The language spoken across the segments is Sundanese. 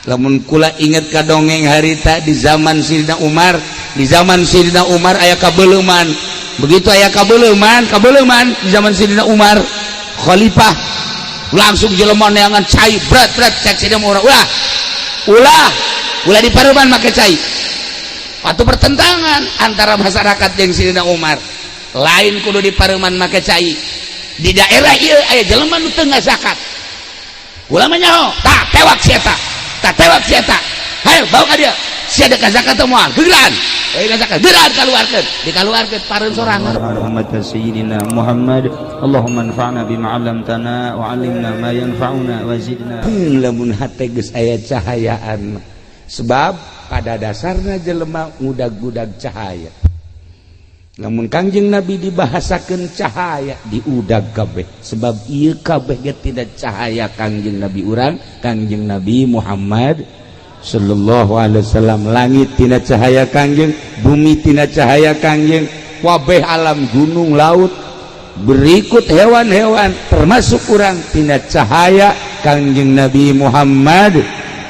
lamun kula inget ka dongeng harita di zaman Sayyidina Umar. Di zaman Sayyidina Umar aya kabeuleman. Begitu aya kabeuleman di zaman Sayyidina Umar khalifah langsung jelema neangan cai berat cek Sayyidina Umar ulah di pareuman make cai. Waktu pertentangan antara masyarakat jeung Sayyidina Umar. Lain kudu di pareuman make cai. Di daerah ieu aya jelema nu teu ngazakat. Ulama nyaho, tah tewak si eta. Hayo bawa ka dia. Si ada zakat teu moal, geugeran. Euy zakat, geugeran kaluarkeun. Dikaluarkeun pareun sorangan. Muhammad sayyidina Muhammad, Allahumma anfa'na bima 'allamtana wa 'allimna ma yanfa'una wa zidna. Lamun hate geus aya cahayaan. Sebab pada dasarnya jelema ngudag-gudag cahaya. Namun Kangjeng Nabi dibahasakeun cahaya diudag kabeh sebab ieu kabeh ge tidak cahaya Kangjeng Nabi urang Kangjeng Nabi Muhammad sallallahu alaihi wasallam. Langit tina cahaya Kangjeng, bumi tina cahaya Kangjeng, wabeh alam gunung laut berikut hewan-hewan termasuk urang tina cahaya Kangjeng Nabi Muhammad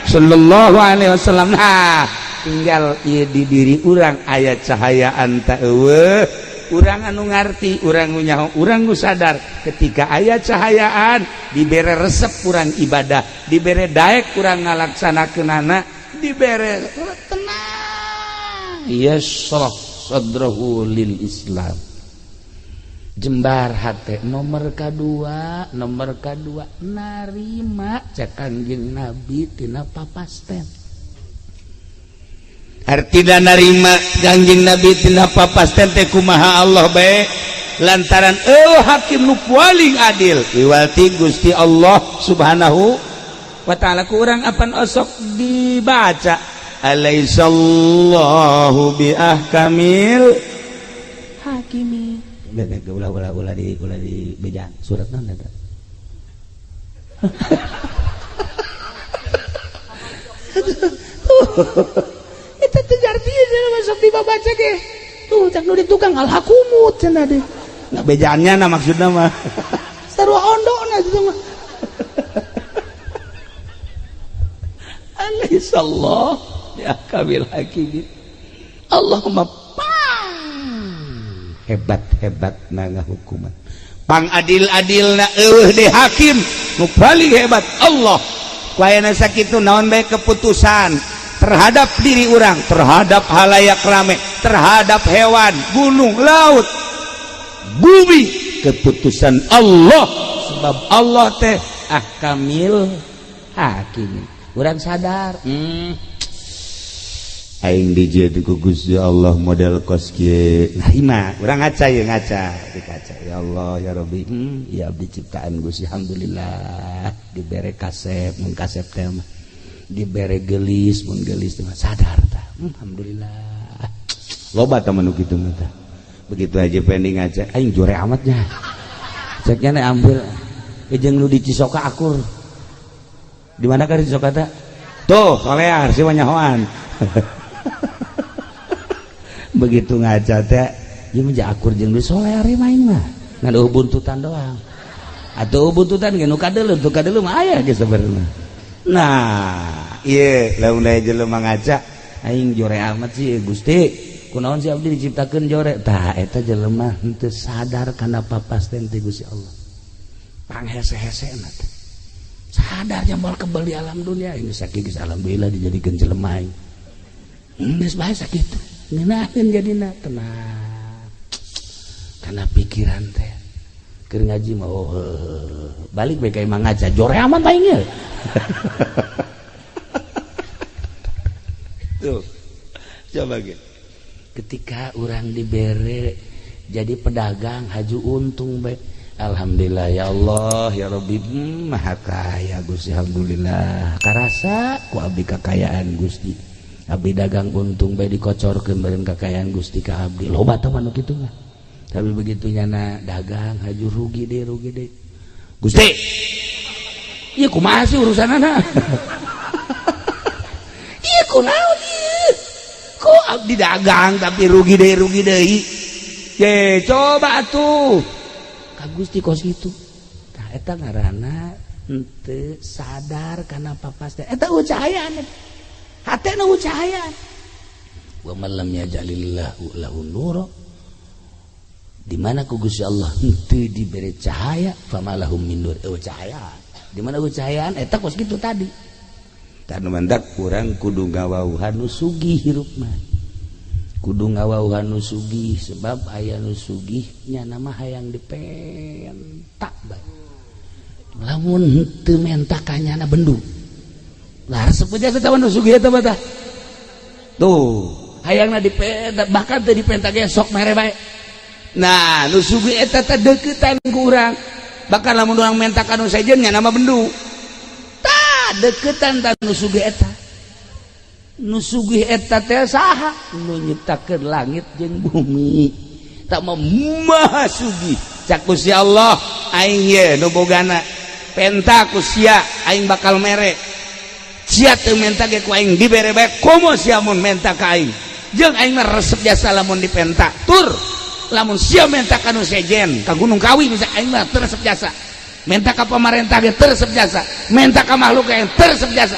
sallallahu alaihi wasallam. Tinggal ieu di diri urang aya cahayaan ta eueuh, urang anu ngarti, urang nu nyaho, urang nu sadar ketika aya cahayaan dibere resep urang ibadah, dibere daek urang ngalaksanakeunana, dibere tenang yashrah sadrahu lil Islam. Jembar hate nomor kadua narima cak Kangjeng Nabi tina papasten. Artina narima Kangjeng Nabi tina papasten teh kumaha Allah bae lantaran hakim nu paling adil iwalti Gusti Allah Subhanahu wa taala. Ku urang apan osok dibaca alaisallahu bi ahkamil hakimi. Ulah di bejaan surat naon eta? Eta teh artinya masuk dibaca ge. Tuh cak nu di tukang alhakumut cenah deh. Nah bejaannya na maksudna mah. Sarua ondona itu mah. Alaihissallah ya kabil hakim. Allahumma hebat na ngahukuman. Pang adil-adilna eueuh de hakim nu paling hebat Allah. Ku aya sakitu naon bae keputusan terhadap diri orang, terhadap halayak rame, terhadap hewan, gunung, laut, bumi, keputusan Allah. Sebab Allah teh ahkamil hakim. Urang sadar aing dijieun ku Gusti Allah model kos kieu. Nah ima urang ngaca ye dikaca. Ya Allah ya Rabbi, ya abdi ciptaan Gusti alhamdulillah dibere kasep mun kasep teh mah dibere gelis mun gelis teh sadar tah alhamdulillah loba tah manu kitu mah tah begitu aja pending ngaca aing jore amatnya cek nya ambil jeung nu di Cisoka akur di mana ka di Cisoka teh tuh solear si wanyahoan begitu ngaca teh ieu mah akur jeung di solear main mah ngan buntutan doang atuh buntutan ge nu kadeuleuh tuh kadeuleuh mah aya ge sabarna. Nah iya lamun aya jelema ngaca aing jore amat sih Gusti kunaon si abdi diciptakeun jore tah eta jelema henteu sadar kana papasten ti Gusti Allah panghese-hesena teh sadar jambal kebal di alam dunia ini sakit geus alhamdulillah dijadikeun jelema aing geus bae sakitu ngeunaheun jadina tenang kana pikiran teh keur ngaji mah balik bae ka imang ngaca jore amat aing ye. Tuh coba gitu ketika orang dibere jadi pedagang haju untung baik alhamdulillah ya Allah ya Rabbi maha kaya Gusti alhamdulillah karasa ku abdi kakayaan Gusti abdi dagang untung baik dikocorkeun beureun kakayaan Gusti ka abdi loba teh manu kitu mah tapi begitu nyana dagang haju rugi deh Gusti ieu kumaha sih urusanana ieu kunaon ieu kok abdi dagang tapi rugi deui ye coba atuh ka Gusti kos kitu tah eta ngaranna henteu sadar kana papas teh eta cahayaan hatena cahayaan wa man lam yajalillahu lahu nura di mana ku Gusti Allah henteu diberi cahaya famalahum min nur cahayaan di mana cahayaan eta kos kitu tadi tanu mandak urang kudu ngawauhan nu sugih hirupna kudu ngawauhan nu sugih sebab aya nu sugih nya nama hayang dipentak bae lamun henteu menta kanyana bendu lah resep aja teh nu sugih eta mah tuh hayangna dipentak bahkan teu dipentak ge sok mere bae nah nu sugih eta teh deuketan ku urang bahkan lamun urang menta ka nu sejen nya nama bendu tah deuketan tah nu sugih eta nu sugih eta teh saha nu nyiptakeun langit jeung bumi tak maha sugih cak Gusti Allah aing ye nu bogana penta ku sia aing bakal mere sia teu menta ge ku aing dibere bae komo sia mun menta ka aing jeung aing mah resep jasa lamun dipenta tur lamun sia menta ka nu sejen ka Gunung Kawi bisa aing mah teu resep jasa menta ka pamarentah ge teu resep jasa menta ka makhluk ge teu resep jasa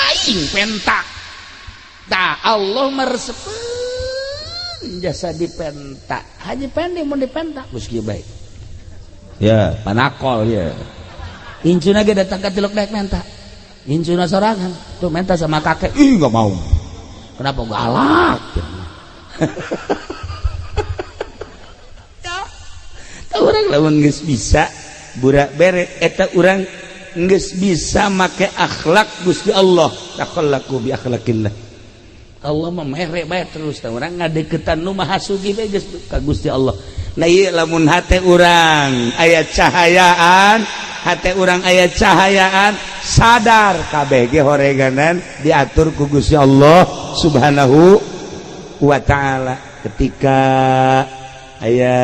aing penta tah Allah meresepkeun jasa dipenta haji pendek mun dipenta geus kieu bae ya panakol ya incuna ge datang ka tiluk daek menta incuna sorangan tuh menta sama kakek ih enggak mau kenapa galak ya urang lamun geus bisa burak bere eta urang geus bisa make akhlak Gusti Allah takhallaku bi akhlaqillah Allah memere bae terus tah urang ngadeukeutan nu maha sugih bae geus ka Gusti Allah nah ieu lamun hate urang aya cahayaan hate urang aya cahayaan sadar kabeh ge horeganan diatur ku Gusti Allah Subhanahu wa taala ketika aya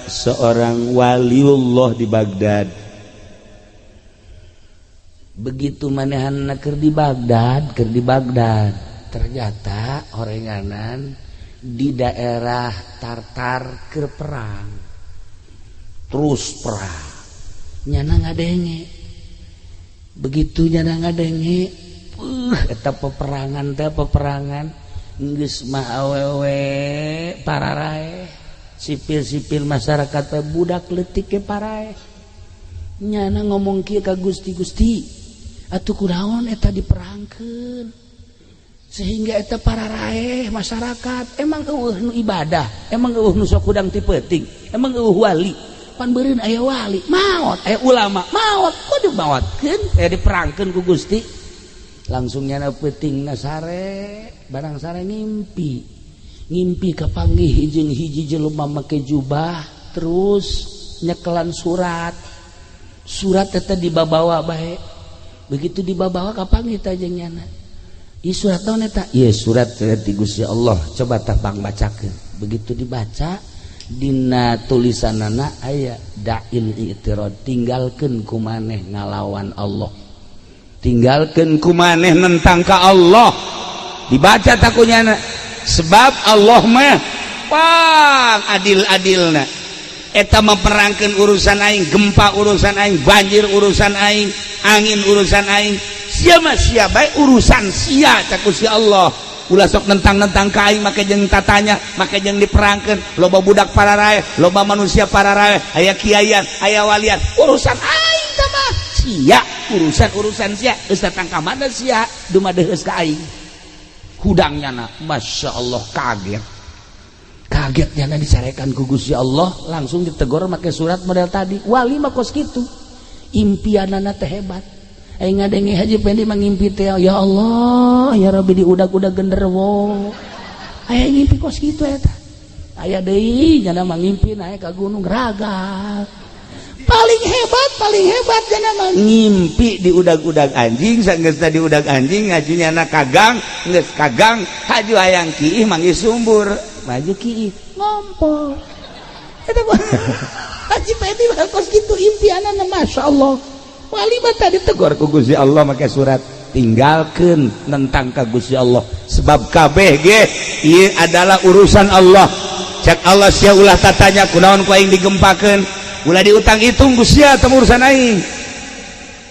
seorang waliullah di Baghdad begitu manehanna keur di Baghdad ternyata horenganan di daerah Tartar keur perang terus perang nyana ngadenge begitu nyana ngadenge eta peperangan geus mah awewe pararae sipil-sipil masyarakat teh budak leutik ke parae nyana ngomong kieu ka Gusti atuh kunaon eta diperangkeun sehingga eta pararae masyarakat emang eueuh nu ibadah emang eueuh nu sok udang ti peuting emang eueuh wali pan beureun aya wali maot aya ulama maot kudu maotkeun aya diperangkeun ku Gusti langsung nyana peutingna sare barang sare ngimpi kapanggih jeung hiji jelema make jubah terus nyekelan surat eta dibabawa bae begitu dibabawa kapanggih teh jeung nyana ieu surat naon eta ieu surat ti Gusti Allah coba tah pang bacakeun begitu dibaca dina tulisanana aya da'il i'tirad tinggalkeun ku maneh ngalawan Allah tinggalkeun ku maneh nentang ka Allah dibaca takunyana sebab Allah mah pang adil-adilna eta memperangkeun urusan aing gempa urusan aing banjir urusan aing angin urusan aing sia mah sia bae urusan sia cak Gusti Allah ulah sok nentang-nentang ka aing make jeung tatanya make jeung diperangkeun loba budak pararae loba manusia pararae aya kiaian aya walian urusan aing tah mah sia urusan sia geus datang ka mana sia dumadeheus ka aing hudangnyana Masya Allah kagetnya disarekan ku Gusti Allah langsung ditegur make surat model tadi wali mah kos kitu impianana teh hebat aing ngadenge haji pendi mangimpi teh ya Allah ya Rabbi diudag-udag genderuwo aya ngimpi kos kitu eta aya deui nya mangimpi naik ka gunung ragal paling hebat cenah mah ngimpi diudag-udag anjing sanggeusna diudag anjing ngajunya anak kagang geus kagang haju hayang kiih manggih sumbur maju kiih ngompol eta haji pedi kos kitu impianana masyaallah wali mah tadi tegur ku Gusti Allah make surat tinggalkeun nentang ka Gusti Allah sebab kabeh ge ieu adalah urusan Allah cak Allah sia ulah tatanya kunaon ku aing digempakeun ulah diutang hitung Gusti teu urusan aing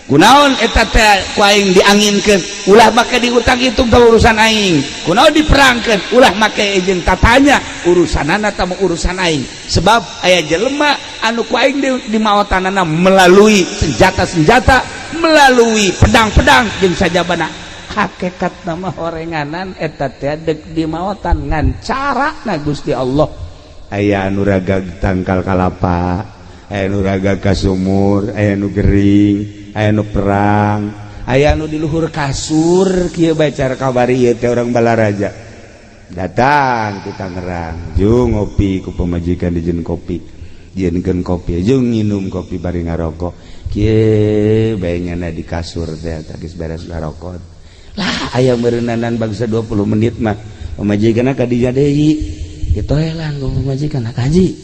kunaon eta teh ku aing dianginkeun ulah make diutang itu ke urusan aing kunaon diperangkeun ulah make jeung tatanya urusanana tah urusan aing sebab aya jelema anu ku aing di maotanana melalui senjata-senjata melalui pedang-pedang jeung sajabana hakikat nama horenganan eta teh deuk di maotan ngan carana Gusti Allah aya anu ragag tangkal kalapa aya anu ragag ka sumur aya anu gering aya nu perang aya nu di luhur kasur kieu bae cara kabari ieu teh urang Balaraja datang ku Tangerang jeung ngopi ku pamajikan dijieun kopi jieunkeun kopi jeung nginum kopi bari ngarokok kieu bae nyana di kasur teh geus beres ngarokok lah aya meureunanan bangsa 20 menit mah pamajikanna ka dinya deui ditoelan ku pamajikan kaji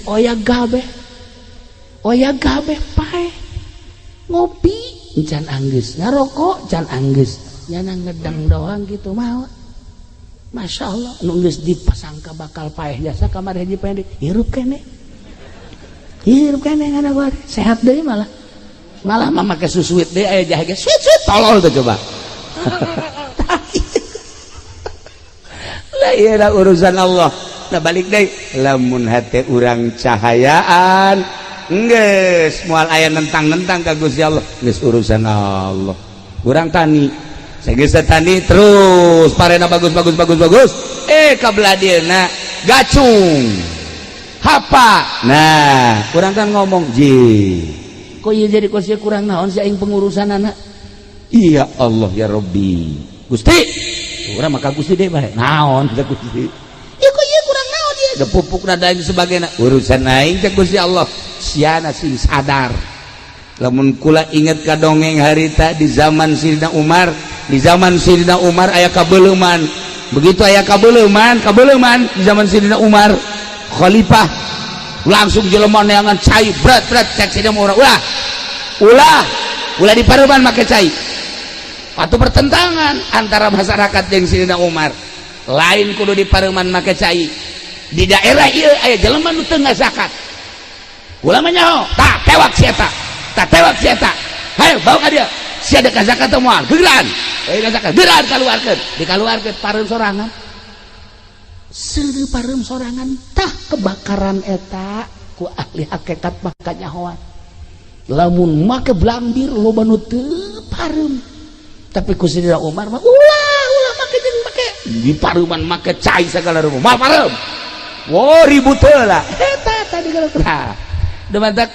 oya gabe pae ngopi can anggeus ngarokok can anggeus nyana ngedang doang gitu mah Masya Allah nu geus dipasangka bakal paeh jasa kamar hiji pendek hirup kene ngana gua sehat deui malah mah make susuit deui aya jahe sweet tolol tuh coba lah ieu urusan Allah nah balik deui lamun hate urang cahayaan geus moal aya nentang-nentang ka Gusti Allah geus urusan Allah urang tani sageus tani terus parena bagus kabladieuna gacung hapa nah urang kan ngomong ji kok ieu jadi kursi kurang naon si aing pengurusanana iya Allah ya Rabbi Gusti urang maka Gusti deui bae naon teh Gusti ieu kok ieu kurang naon ieu da pupukna dan sebagainya urusan aing teh Gusti Allah siana sing sadar lamun kula inget ka dongeng harita di zaman Sayyidina Umar aya kabeleuman begitu aya kabeleuman di zaman Sayyidina Umar khalifah langsung jelema neangan cai berat cek Sayyidina Umar ulah di pareuman make cai atuh pertentangan antara masyarakat jeung Sayyidina Umar lain kudu di pareuman make cai di daerah ieu aya jelema nu teu zakat ulama nyaho tak tewak sieta hayo bawa ka dia sia ada zakat teh moal gegeran zakat gegeran dikaluarkeun pareum sorangan seudeuh pareum sorangan tah kebakaran eta ku ahli hakikat maka nyahoan lamun make blambir loba nu teu pareum tapi ku Sayyidina Umar mah ulah make jeung make di pareuman make cai sagala rupa moal pareum ribut heula eta tadi kalau demantak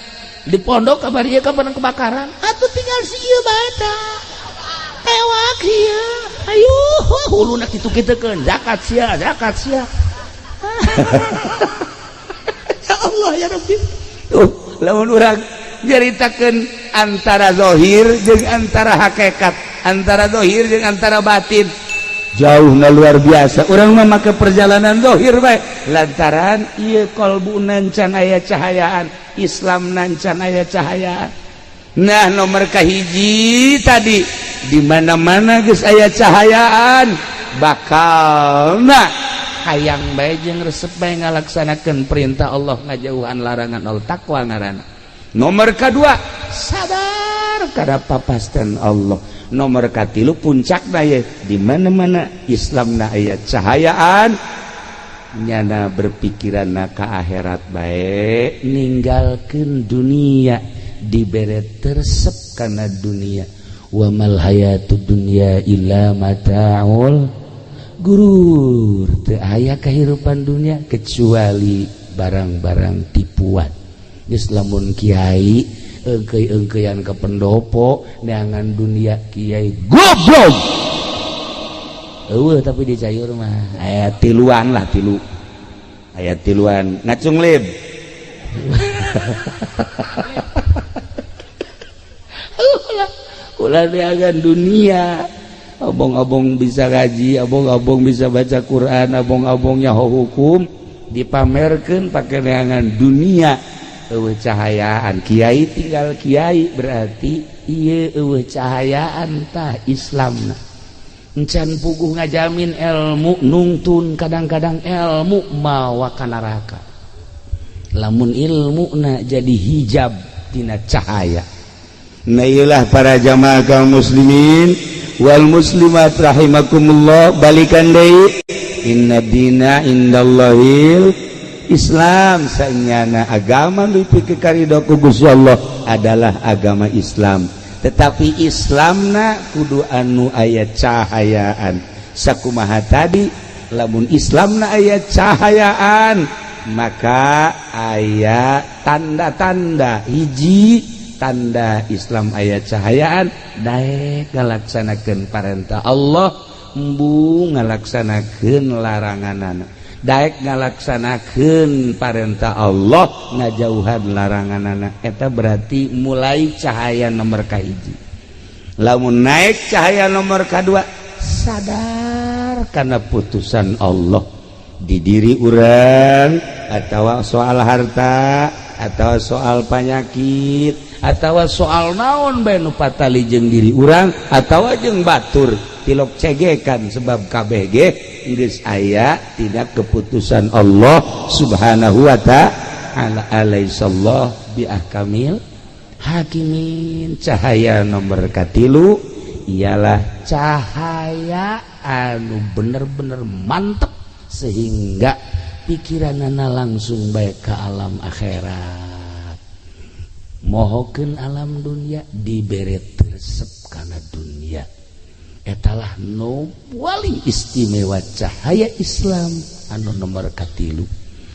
di pondok kabar ieu kapan kebakaran atuh tinggal si ieu bae tah tewak ieu ayo huluna kitu-kitukeun zakat sia ya Allah ya Rabbi lamun urang nyaritakeun antara zahir jeung antara hakikat antara zahir jeung antara batin jauhna luar biasa urang mah make perjalanan zahir bae lantaran ieu qalbuna can aya cahayaan Islam nancan aya cahayaan nah nomor kahiji tadi di mana-mana geus aya cahayaan bakalna hayang bae jeung resep bae ngalaksanakeun perintah Allah ngajauhan larangan Allah takwa ngaranna nomor kadua sadar kada papasten Allah nomor katilu puncakna ye di mana-mana Islamna aya cahayaan nyana berpikiran ka akhirat bae ninggalkeun dunia dibere tersep kana dunia wa mal hayatud dunya illa mata'ul gurur teu aya kahirupan dunia kecuali barang-barang tipuan geus lamun kiai eungkeuy-eungkeuyan ka pendopo neangan dunia kiai goblok tapi di cayur mah aya tiluan ngacung lib ulah diagan dunia abong-abong bisa ngaji abong-abong bisa baca Quran abong-abong nyaho hukum dipamerkeun pake neangan dunia eueuh cahayaan kiai tinggal kiai berarti ieu eueuh cahayaan tah Islamna encan puguh ngajamin ilmu nungtun kadang-kadang ilmu mawa ka neraka lamun ilmu na jadi hijab tina cahaya Nailah para jamaah kaum muslimin wal muslimat rahimakumullah, balikan deui inna dina indallahil Islam, saenyana agama leuwih pikaridho ku Gusti Allah adalah agama Islam. Tetapi Islamna kudu anu aya cahayaan. Sakumaha tadi, lamun Islamna aya cahayaan maka aya tanda-tanda. Hiji tanda Islam aya cahayaan, daek ngalaksanakeun parentah Allah, embu ngalaksanakeun laranganana. Daek ngalaksanakeun parentah Allah, ngajauhan laranganana. Eta berarti mulai cahaya nomor kahiji. Lamun naik cahaya nomor kadua, sadar karena putusan Allah di diri urang, atau soal harta, atau soal penyakit, atau soal naon bae nu patali jeung diri urang, atau jeung batur tilok cegekan sebab kabeh ge geus aya tina keputusan Allah Subhanahu wa ta'ala. Alaihissallah bi ahkamil hakimin. Cahaya nomor katilu ialah cahaya anu bener-bener mantep sehingga pikiranana langsung baik ke alam akhirat. Mohokeun alam dunia dibere resep kana dunia. Etalah nu paling istimewa cahaya Islam anu nomor katilu.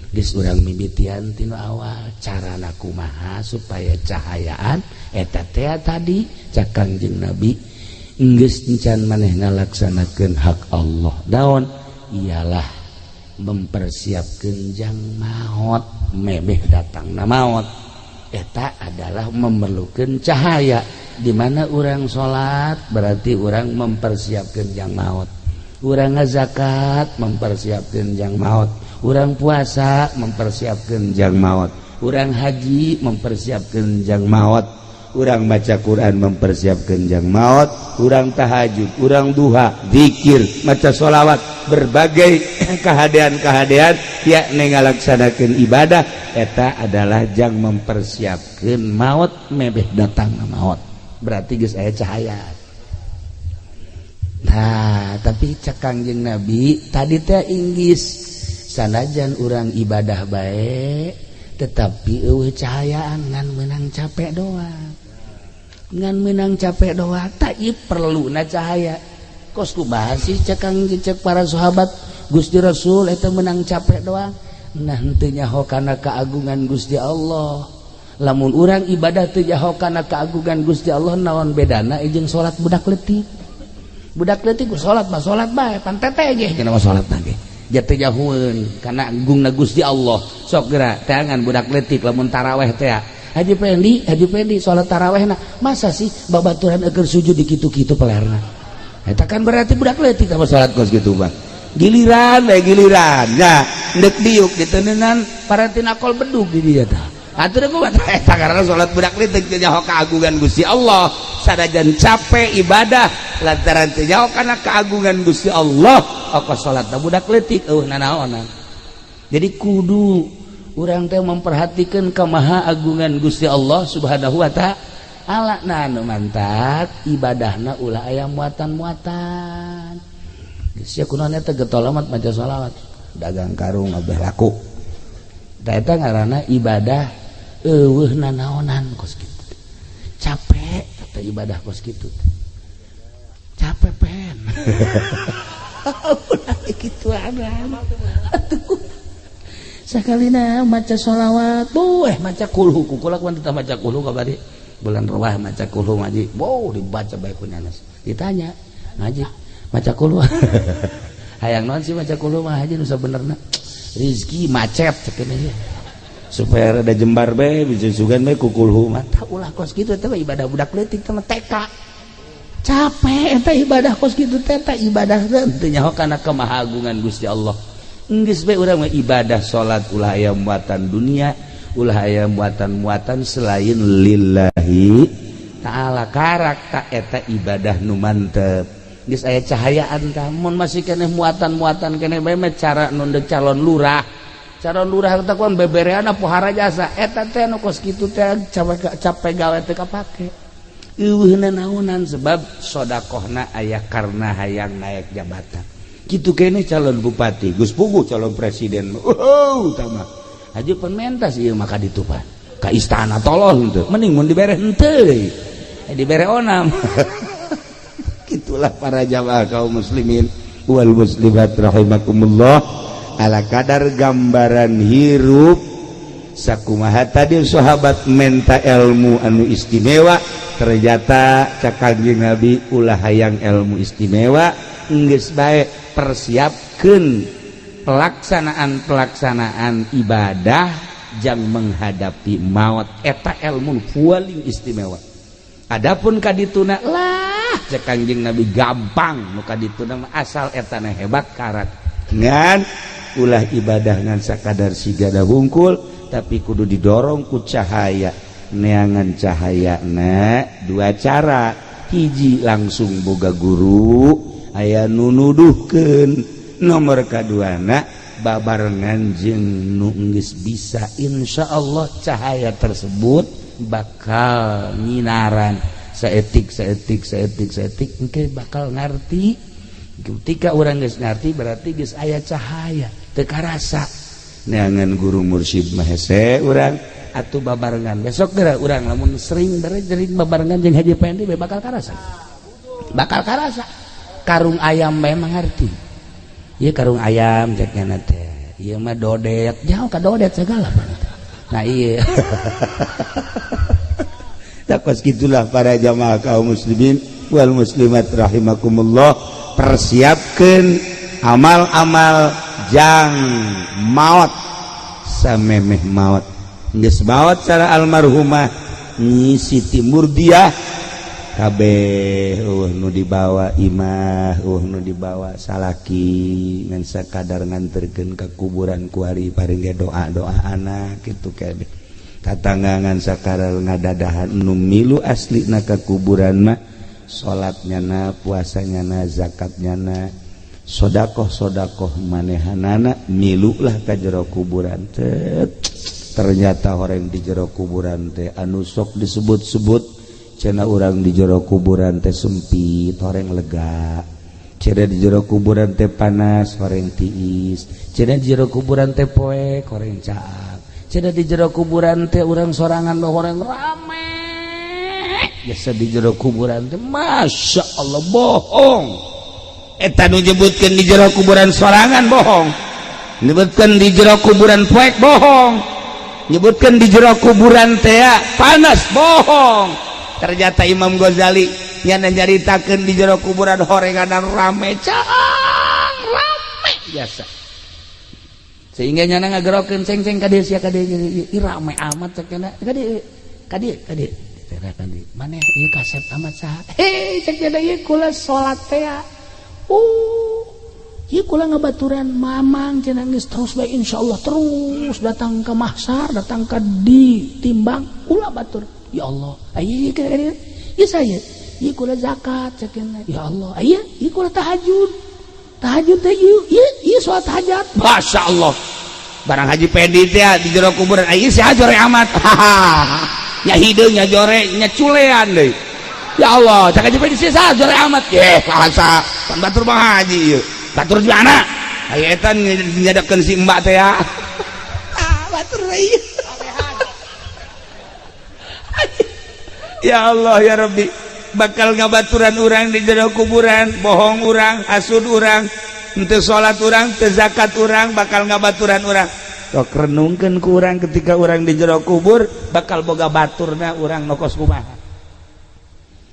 Geus urang mimitian tinu awal carana kumaha supaya cahayaan eta teh tadi cak Kangjeng Nabi geus encan maneh ngalaksanakeun hak Allah. Daon ialah mempersiapkan jang maut, mebeh datangna maut. Eta adalah memerlukan cahaya. Di mana orang sholat berarti orang mempersiapkan jang maut. Orang ngazakat mempersiapkan jang maut. Orang puasa mempersiapkan jang maut. Orang haji mempersiapkan jang maut. Orang baca Quran mempersiapkan jang maut. Orang tahajud, orang duha, zikir, maca sholawat, berbagai kehadean-kehadean yakni ngalaksanakeun ibadah, eta adalah jang mempersiapkan maut, mebeh datang maut. Berarti geus aya cahaya. Nah, tapi cak Kangjeng Nabi tadi teh inggis sanajan urang ibadah bae tetapi eueuh cahayaan ngan meunang capek doang. Ngan menang capek doa tak perlu na cahaya. Kos kumaha sih cek para sahabat Gusti Rasul eta menang capek doang. Nah henteu nyaho kana keagungan Gusti Allah. Lamun urang ibadah teu nyaho kana keagungan Gusti Allah, naon bedana jeung salat budak leutik. Budak leutik salat mah salat bae pan teteh ge cenah mah salat ge. Ja teu nyahoeun kana agungna Gusti Allah. Sok geura teangan budak leutik lamun tarawih teh Haji Pendi sholat tarawehna masa sih babaturan agar sujud di kitu-kitu pelerna. Eta kan berarti budak leutik sama sholat kos gitu bang. Giliran ya ndek diuk diteneunan parantina kol bedug di dia tah. Atuh ku eta karena sholat budak leutik teu nyaho keagungan Gusti Allah. Sadajan capek ibadah lantaran teu nyaho kana keagungan Gusti Allah, oko sholatna budak leutik eueuh nanaonan. Jadi kudu urang teh memperhatikan kemaha agungan Gusti Allah Subhanahu wa ta'ala. Nah nu mantap ibadahna ulah aya muatan-muatan. Geus kunaon eta getolamat maca shalawat, dagang karung abeh laku. Da eta ngaranna ibadah eueuh nanaonan kos kitu. Capek eta ibadah kos kitu. Capek pen. Ulah kitu ada. Atuh sakalina maca sholawat maca kulhu kukulak wan teu maca kulhu kabari bulan rawah maca kulhu ngaji dibaca bae ku nyanes ditanya ngaji maca kulhu hayang naon sih maca kulhu mah haji nu sabenerna rezeki macet cenah supaya rada jembar bae bisa sugan bae ku kulhu mah tah ulah kos kitu teh ibadah budak leutik teh TK capek eta ibadah kos kitu teh ibadah teu nyaho kana kemahagungan Gusti Allah. Geus bae urang mah ibadah salat ulah aya muatan dunia, ulah aya muatan-muatan selain lillahi ta'ala. Karak tak eta ibadah nu mantep. Geus aya cahayaan tah. Mun masih keneh muatan-muatan keneh bae mah cara nu deuk calon lurah. Calon lurah teh kuan bebereana pohara jasa. Eta teh nu kos kitu teh capek gawe teu kapake. naunan sebab sodakohna aya karena hayang naik jabatan gitu kene calon bupati Gus Pugu calon presiden aja pementas ieu maka ditupan ka istana tolong henteu mending mun dibere henteu dibere onam gitulah para jamaah kaum muslimin wal muslimat rahimakumullah ala kadar gambaran hirup sakumaha tadi sahabat menta ilmu anu istimewa ternyata cakaging Nabi ulah hayang ilmu istimewa geus bae persiapkeun pelaksanaan ibadah jang menghadapi maut eta ilmu paling istimewa. Adapun kadituna lah cakaging Nabi gampang nu kadituna asal etana hebat karat ngan ulah ibadah ngan sakadar sigada hungkul tapi kudu didorong ku cahaya neangan cahaya na dua cara hiji langsung boga guru aya nu nuduhkeun nomor kaduana babarengan jeung nu geus bisa insyaallah cahaya tersebut bakal nyinaran saetik engke bakal ngarti ketika urang geus ngarti berarti geus aya cahaya teu karasa neangan guru mursyid mah hese urang atuh babarengan besok geura urang lamun sering derik babarengan jeung Haji Pendi bakal karasa karung ayam memang ngarti ieu karung ayam cekna teh ieu mah dodet jauh ka dodet segala nah iya takos gitulah para jamaah kaum muslimin wal muslimat rahimakumullah persiapkeun amal-amal jang maut samemeh maut geus maut cara almarhumah Nyi Siti Murdiah kabeh nu dibawa imah nu dibawa salaki ngan sakadar nganterkeun ka kuburan ku ari paring doa-doa anak kitu kabeh katanggangan sakadar ngadadahan nu milu aslina ka kuburan mah salatnya na puasanya na zakatnya na sodakoh manehanana milu lah ka jero kuburan ternyata orang di jero kuburan teh anu sok disebut-sebut cenah urang di jero kuburan teh sempit horeng lega cenah di jero kuburan teh panas horeng tiis cenah di jero kuburan teh poek horeng caak cenah di jero kuburan teh urang sorangan horeng rame biasa di jero kuburan teh masya Allah bohong eta nu nyebutkeun di jero kuburan sorangan bohong nyebutkeun di jero kuburan poek bohong nyebutkeun di jero kuburan teh panas bohong. Ternyata Imam Ghazali nyana nyaritakeun di jero kuburan horenganan rame cang rame biasa sehingga nyana ngagerokeun ceng-ceng ka dieu sia ka dieu rame amat cek cenah ka dieu maneh ieu kaset amat saha cek cenah ieu kula salat teh ieu kula ngabaturan mamang cenah geus terus bae insyaallah terus datang ke mahsyar datang ka ditimbang kula batur ya Allah aya ieu saya ieu kula zakat cekeun ya Allah aya ieu kula tahajud teh ieu salat hajat masyaallah barang Haji Pendi teh di jero kuburan aya si jore amat nya hideung nya jore nya culean deui ya Allah cak Haji Pendi si jore amat kalasa pan batur mah haji ieu batur di mana aya eta nyadakeun si mbak teh ya batur ieu ya Allah ya Rabbi bakal ngabaturan urang di jero kuburan bohong urang hasud urang henteu salat urang teu zakat urang bakal ngabaturan urang sok renungkeun ku urang ketika urang di jero kubur bakal boga baturna urang nokos kumaha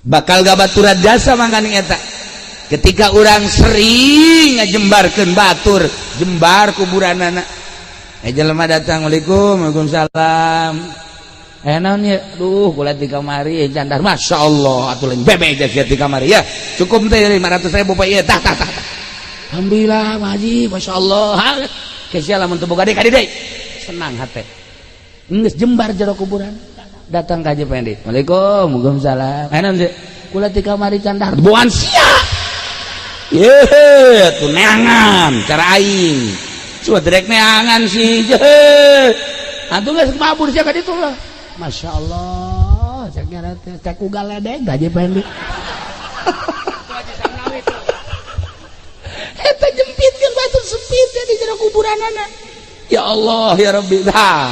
bakal ngabaturan jasa mangkaning eta ketika urang sering ngajembarkeun batur jembar kuburanana jelema datang Waalaikumsalam naon ya duh kula di kamari jandar masyaallah atuh lain bebe aja di kamari ya cukup teh 500.000 Pak ieu tah alhamdulillah Pak Haji masyaallah kesia lamun teu boga deui ka deui senang hate geus jembar jero kuburan datang ka Haji Pendi Waalaikumsalam naon teh kula di kamari jandar boan sia ye tuh neangan cara aing coba direk neangan sih atuh geus mabur sia ka ditu lah Masya Allah ceknya saudara teh cek ugal ledeg gaji pendek. Eta jempitkeun batu sempit di jero kuburanana. Ya Allah ya Rabbi tah.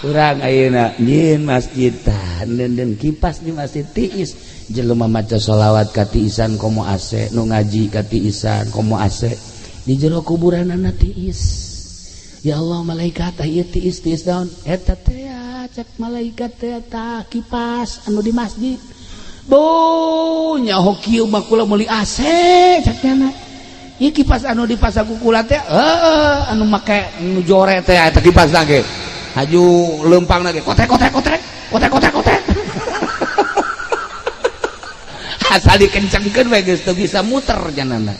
Urang ayeuna nyin masjid tah den kipas di masjid tiis jelema maca sholawat ka tiisan komo AC nu ngaji ka tiisan komo AC di jero kuburanana tiis. Ya Allah malaikat ieu tiis daun eta teh cek malaikat teh tah kipas anu di masjid. Bo nyaho kieu mah kula meuli AC cekna. Ieu kipas anu dipasang ku kula teh anu make nu jore teh eta kipasna ge. Haju leumpangna ge kotek. Asal dikencengkeun we geus teu bisa muter janana.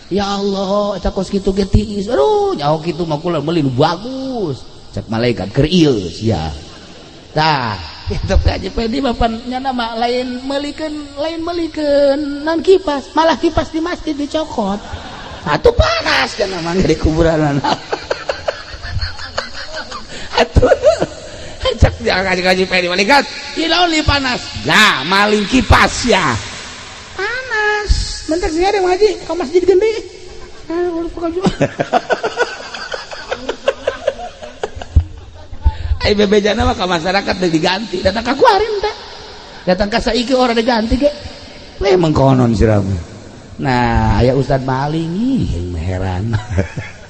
Ya Allah eta kos kitu ge tiis. Aduh nyaho kitu mah kula meuli nu bagus. Cek malaikat keur ieu sia. Tah kitu kaji pedi bapan nyana mah lain meulikeun non kipas, malah kipas di masjid dicokot. Atuh panas kana mah di kuburan. Atuh cek kaji pedi malaikat, ieu naon li panas? Lah maling kipas ya. Panas. Mentek sih ada ngaji ke masjid gede. Ai bebejana mah ka masyarakat deui diganti. Datang ka kuarin teh. Datang ka saiki orang diganti ge. Weh mengkonon siram. Nah, aya Ustad maling ih heran.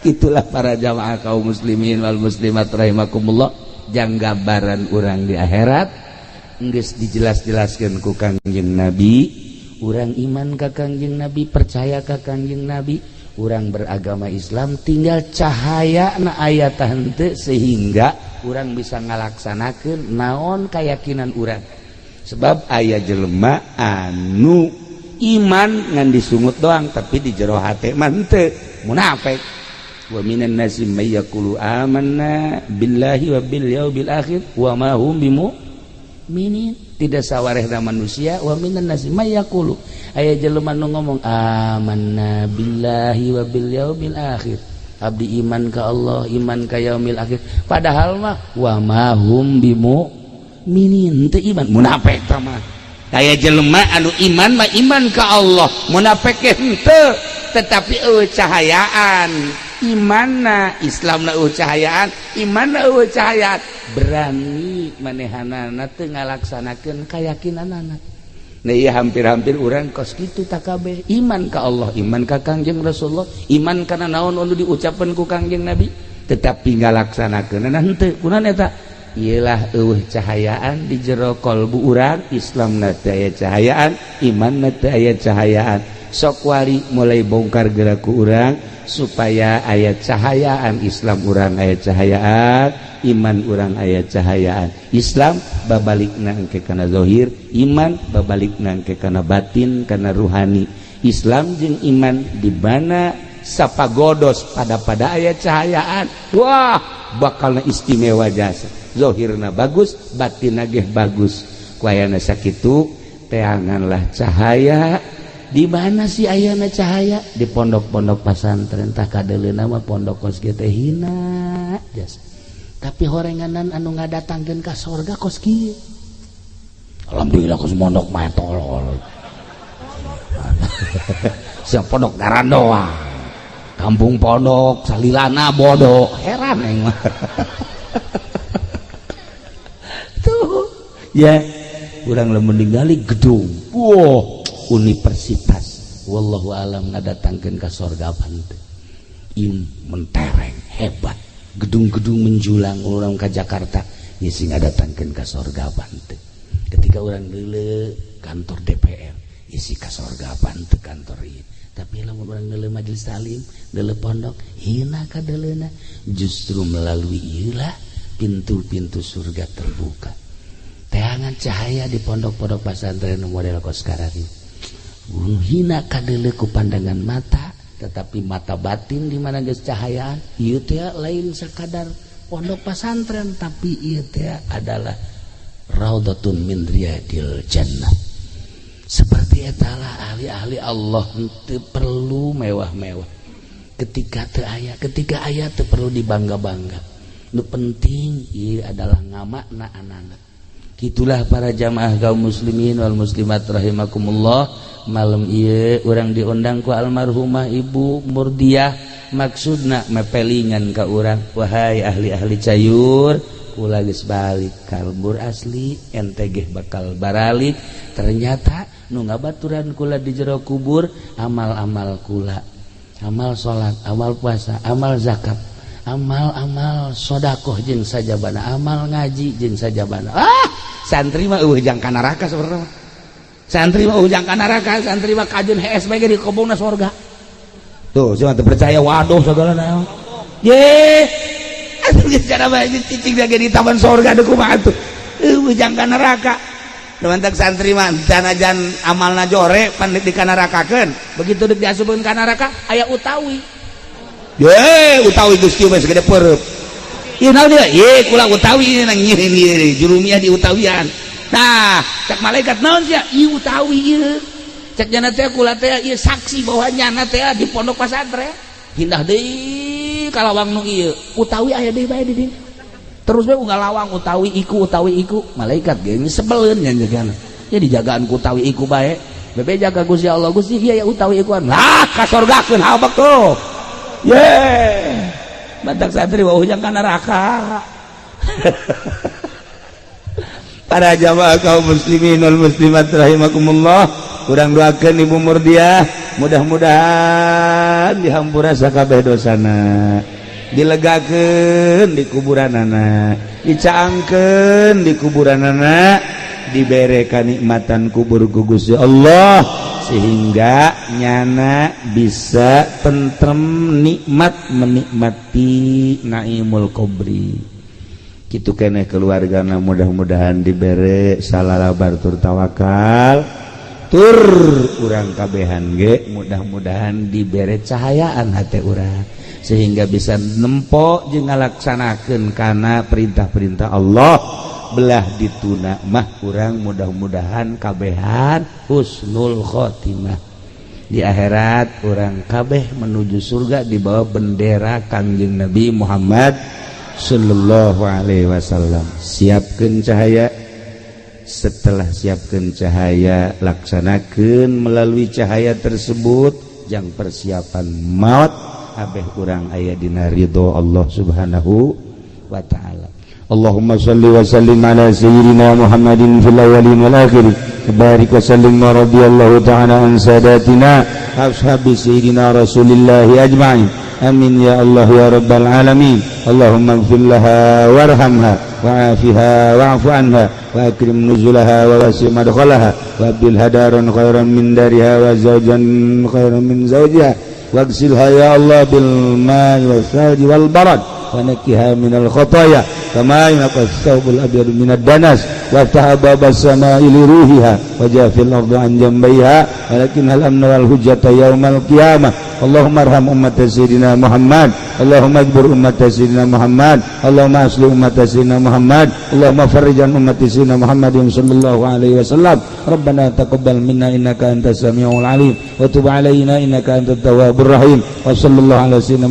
Itulah para jamaah kaum muslimin wal muslimat rahimakumullah, janggabaran urang di akhirat geus dijelas-jelaskeun ku Kangjeng Nabi. Urang iman ka Kangjeng Nabi, percaya ka Kangjeng Nabi, urang beragama Islam, tinggal cahaya na ayat henteu sehingga urang bisa ngalaksanakeun naon keyakinan urang. Sebab aya jelema anu iman ngan disungut doang tapi di jero hate mah henteu, munafik. Wa minan nasi may yaqulu amanna billahi wa bil yaumil akhir wa ma hum bimu'minin. Tidak sawarehna manusia wa minan nasi may yaqulu aya jelema nu ngomong amanna billahi wa bil yaumil akhir, abdi iman ka Allah, iman ka yaumil akhir, padahal mah wa ma hum bimu'minin, teu iman, munafik tah mah. Aya jelema anu iman mah iman ka Allah, munafik henteu, tetapi eueuh cahayaan imanna, Islamna eueuh cahayaan, imanna eueuh cahayaan, berani manehanana teu ngalaksanakeun kayakinanana. Nah ieu hampir-hampir urang kos kitu tak kabeh, iman ka Allah, iman ka Kangjeng Rasulullah, iman kana naon anu diucapkeun ku Kangjeng Nabi, tetapi ngalaksanakeunna henteu. Kunaon eta? Ieulah eueuh cahayaan di jero kalbu urang, Islamna teu aya cahayaan, imanna teu aya cahayaan. Sok wari mulai bongkar gerak ku urang supaya aya cahayaan, Islam urang aya cahayaan, iman urang aya cahayaan. Islam babalikna engke kana zahir, iman babalikna engke kana batin, kana ruhani. Islam jeung iman di mana sapagodos pada aya cahayaan, wah bakalna istimewa jasa. Zahirna bagus, batinna ge bagus. Ku ayana sakitu teanganlah cahaya. Di mana sih ayana cahaya? Di pondok-pondok pesantren, tah kadeleuna mah pondok kos ge teh hina jas. Tapi horenganan anu ngadatangkeun ka surga kos kieu. Alhamdulillah kos pondok mah tolol. Siap pondok daran doang. Kampung pondok salilana bodoh. Heran eng mah. Tuh. Ya, urang lamun ningali gedung. Wow. Universitas wallahu alam ngadatangkeun ka sorga panteu mentereng hebat, gedung-gedung menjulang urang ka Jakarta ieu sing ngadatangkeun ka sorga panteu. Ketika urang deuleu kantor DPR ieu si ka sorga panteu kantor ieu, tapi lamun urang deuleu majelis talim deuleu pondok hina ka deuleuna, justru melalui ieulah pintu-pintu surga terbuka. Teangan cahaya di pondok-pondok pesantren model kos karari hina kadeuleu ku pandangan mata, tetapi mata batin di mana geus cahayaan. Ieu teh lain sakadar pondok pesantren, tapi ieu teh adalah raudhatun min riyadil jannah. Seperti etalah ahli-ahli Allah teu perlu mewah-mewah. Ketika aya teu perlu dibangga-bangga. Nu penting ieu adalah ngamakna anak-anak. Itulah para jamaah kaum muslimin wal muslimat rahimakumullah. Malam ieu urang diundang ku almarhumah Ibu Murdiah, maksudna mepelingan ka urang, wahai ahli-ahli cayur, kula geus balik kalbur asli, ente ge bakal baralik. Ternyata nu ngabaturan kula di jero kubur amal-amal kula, amal salat, amal puasa, amal zakat, amal-amal sedekah jeung sajabana, amal ngaji jeung sajabana. Santri mah ujang ka neraka sebenarnya. Santri mah ujang ka neraka, santri mah kajeun HSB ge di kobongna surga. Tuh, cuma teu percaya waduh segala naon. Ye. Atuh cara bae cicing lagi di taman surga deuk kumaha atuh. Ujang ka neraka. Teman-teman santri mah sanajan amalna jore pan di ka nerakakeun. Begitu deuk diasupkeun ka neraka aya utawi. Ye, utawi Gusti mah segede peureub. Ieu naon dia? Ye, kula utawi nang nyieu jurumiah di utawian. Nah, cek malaikat naon sia? Ieu utawi ieu. Cek jana teh kula teh ieu saksi bahwa nyana teh di pondok pesantren. Hindah deui ka lawang nu ieu. Utawi aya deui bae di dieu. Terus bae unggal lawang utawi iku. Malaikat ge sebeleun nya jagana. Ya dijagaan ku utawi iku bae. Bebe jaga Gusti Allah, Gusti ieu ya utawi ikuan. Lah ka surgakeun habak tuh. Ye. Batak santri wah ujang ka neraka. Para jamaah kaum muslimin wal muslimat rahimakumullah, urang doakeun Ibu Murdiah mudah-mudahan dihampura sakabeh dosana, dilegakeun di kuburanana, dicaangkeun di kuburanana, dibere kanikmatan kubur ku Gusti Allah sehingga nyana bisa tentrem nikmat menikmati naimul kubri. Kitu keneh keluargana mudah-mudahan dibere salalabar tur tawakal, tur urang kabehan ge mudah-mudahan dibere cahayaan hate urang sehingga bisa nempo jeung ngalaksanakeun kana perintah-perintah Allah. Belah dituna mah urang mudah-mudahan kabehan husnul khotimah. Di akhirat urang kabeh menuju surga di bawah bendera Kangjeng Nabi Muhammad sallallahu alaihi wasallam. Siapkeun cahaya, setelah siapkeun cahaya laksanakeun melalui cahaya tersebut jang persiapan maut kabeh urang aya dina ridho Allah Subhanahu wa taala. Allahumma salli wa sallim ala sayyidina Muhammadin fil awwalin wal akhirin. Barik wa sallim wa radiyallahu ta'ala an sadatina ashabi sayyidina Rasulillah ajma'in. Amin ya Allah ya rabbal alamin. Allahumma ighfir laha warhamha wa'afiha wa'fu anha wa akrim nuzulaha wa wasi' madkhalaha wa bil hadaran khairan min dariha wa zawjan khairan min zawjiha waghsilha ya Allah bil ma'i was salji wal barad wa nakkiha minal khataaya kama yunqas thawbul abyad minad danas waftah babas samaa'i li ruhiha wajafil ardi an jambiha walakin hal amna wal hujjata yaumal qiyamah. Allahumma arham ummat sayyidina Muhammad, Allahumma ajbur ummat sayyidina Muhammad, Allahumma asli ummat sayyidina Muhammad, Allahumma farrijan ummat sayyidina Muhammadin sallallahu alaihi wasallam. Rabbana taqabbal minna innaka antas samiul alim wa tub alaina innaka antat tawwabur rahim. Wa sallallahu ala sayyidina